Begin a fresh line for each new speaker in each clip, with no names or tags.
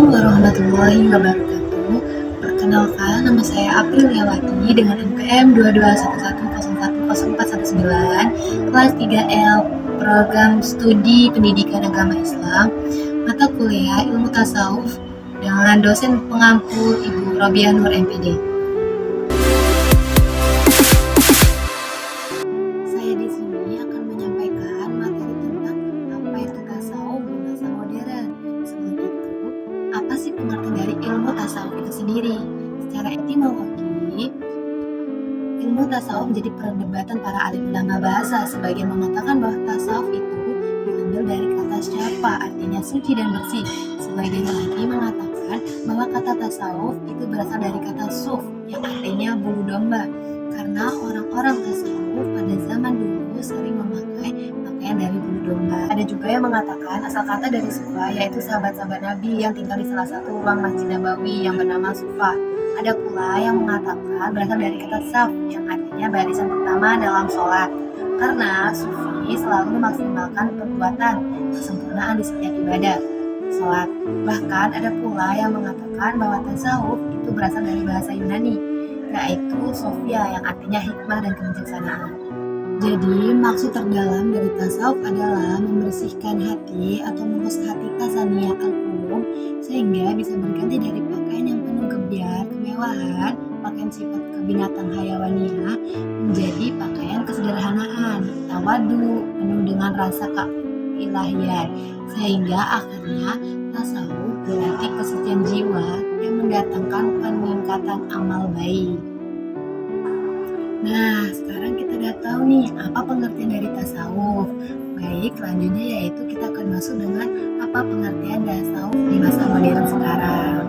Warahmatullahi Wabarakatuh. Perkenalkan, nama saya April Yawati dengan NPM 2211010419, kelas 3L, Program Studi Pendidikan Agama Islam, mata kuliah Ilmu Tasawuf dengan dosen pengampu Ibu Robiah Nur MPD. Saya di sini akan menyampaikan materi tentang apa itu tasawuf di masa modern. Sebelum itu, apa sih pengertian dari ilmu tasawuf itu sendiri? Secara etimologi, ilmu tasawuf menjadi perdebatan para alim ulama bahasa. Sebagian mengatakan bahwa tasawuf itu diambil dari kata syafa, artinya suci dan bersih. Sebagian lagi mengatakan bahwa kata tasawuf itu berasal dari kata suf, yang artinya bulu domba. Karena orang-orang tasawuf pada zaman dulu sering memakai pakaian dari bulu domba. Ada juga yang mengatakan asal kata dari sufa, yaitu sahabat-sahabat Nabi yang tinggal di salah satu ruang Masjid Nabawi yang bernama sufa. Ada pula yang mengatakan berasal dari kata saf, yang artinya barisan pertama dalam sholat. Karena sufi selalu memaksimalkan perbuatan kesempurnaan di setiap ibadah sholat. Bahkan ada pula yang mengatakan bahwa tasawuf itu berasal dari bahasa Yunani, yaitu Sofia, yang artinya hikmah dan kebijaksanaan. Jadi maksud terdalam dari tasawuf adalah membersihkan hati atau mengurus hati tasania al-qulub sehingga bisa berganti dari pakaian yang penuh gebyar, kemewahan, pakaian sifat kebinatang hayawaniyah menjadi pakaian kesederhanaan, tawadu, penuh dengan rasa keilahian, sehingga akhirnya tasawuf berarti kesucian jiwa yang mendatangkan peningkatan amal baik. Nah, sekarang kita udah tahu nih apa pengertian dari tasawuf. Baik, selanjutnya yaitu kita akan masuk dengan apa pengertian tasawuf di masa modern sekarang.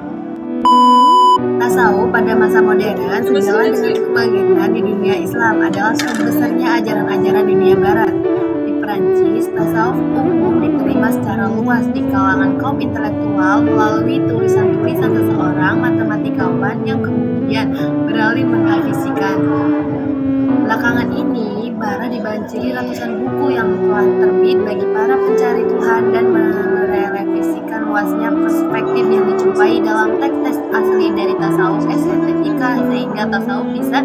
Tasawuf pada masa modern sejalan dengan kebangkitan di dunia Islam adalah sebesarnya ajaran-ajaran dunia Barat. Di Perancis, tasawuf umum diterima secara luas di kalangan kaum intelektual melalui tulisan-tulisan seseorang matematikawan yang kemudian beralih metafisikan. Belakangan ini, Barat dibanjiri ratusan buku yang telah terbit bagi para pencari Tuhan dan merevisikan luasnya perspektif yang dijumpai dalam teks-teks asli dari tasawuf estetika sehingga tasawuf bisa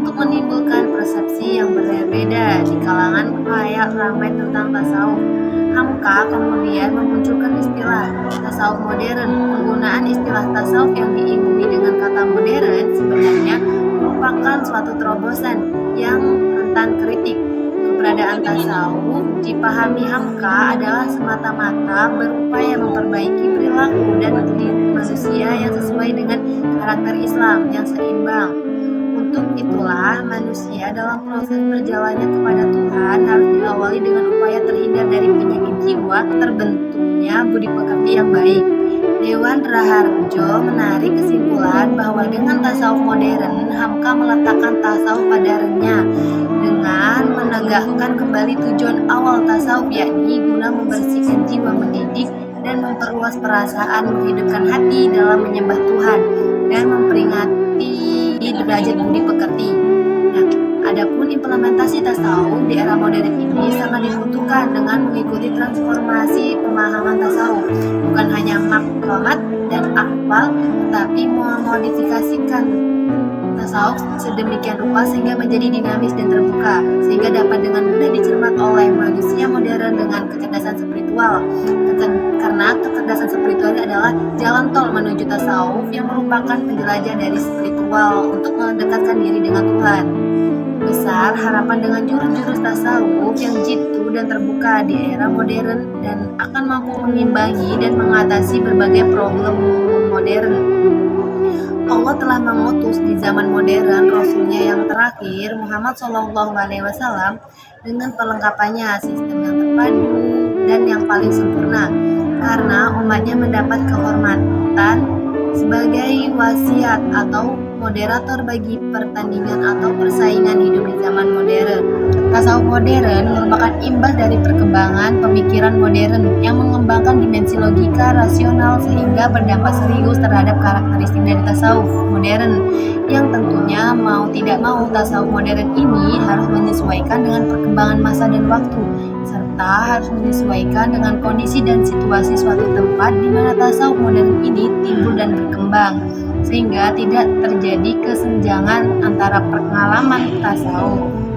untuk menimbulkan persepsi yang berbeda di kalangan khayal ramai tentang tasawuf. Hamka kemudian memunculkan istilah tasawuf modern. Penggunaan istilah tasawuf yang diimbangi dengan kata modern sebenarnya merupakan suatu terobosan yang rentan kritik. Keberadaan tasawuf dipahami Hamka adalah semata-mata berupaya memperbaiki perilaku dan diri manusia yang sesuai dengan karakter Islam yang seimbang. Untuk itulah manusia dalam proses berjalannya kepada Tuhan harus diawali dengan upaya terhindar dari penyakit jiwa, terbentuknya budi pekerti yang baik. Dewan Raharjo menarik kesimpulan bahwa dengan tasawuf modern, Hamka meletakkan tasawuf pada renyah dengan menegakkan kembali tujuan awal tasawuf, yakni guna membersihkan jiwa, mendidik dan memperluas perasaan, menghidupkan hati dalam menyembah Tuhan dan memperingati derajat budi pekerti. Nah, adapun implementasi tasawuf di era modern ini sangat dibutuhkan dengan mengikuti transformasi pemahaman tasawuf, bukan hanya maklumat dan akbal, tetapi memodifikasikan tasawuf sedemikian rupa sehingga menjadi dinamis dan terbuka, sehingga dapat dengan mudah dicermat oleh manusia modern dengan kecerdasan spiritual. Karena kecerdasan spiritual adalah jalan tol menuju tasawuf yang merupakan penjelajah dari spiritual untuk mendekatkan diri dengan Tuhan. Besar harapan dengan jurus-jurus tasawuf yang jitu dan terbuka di era modern dan akan mampu mengimbangi dan mengatasi berbagai problem modern. Allah telah mengutus di zaman modern Rasulnya yang terakhir Muhammad SAW dengan perlengkapannya, sistem yang terpadu dan yang paling sempurna, karena umatnya mendapat kehormatan sebagai wasiat atau moderator bagi pertandingan atau persaingan hidup di zaman modern. Tasawuf modern merupakan imbas dari perkembangan pemikiran modern yang mengembangkan dimensi logika rasional sehingga berdampak serius terhadap karakteristik dari tasawuf modern yang tentunya mau tidak mau tasawuf modern ini harus menyesuaikan dengan perkembangan masa dan waktu serta harus menyesuaikan dengan kondisi dan situasi suatu tempat di mana tasawuf modern ini timbul dan berkembang sehingga tidak terjadi kesenjangan antara pengalaman tasawuf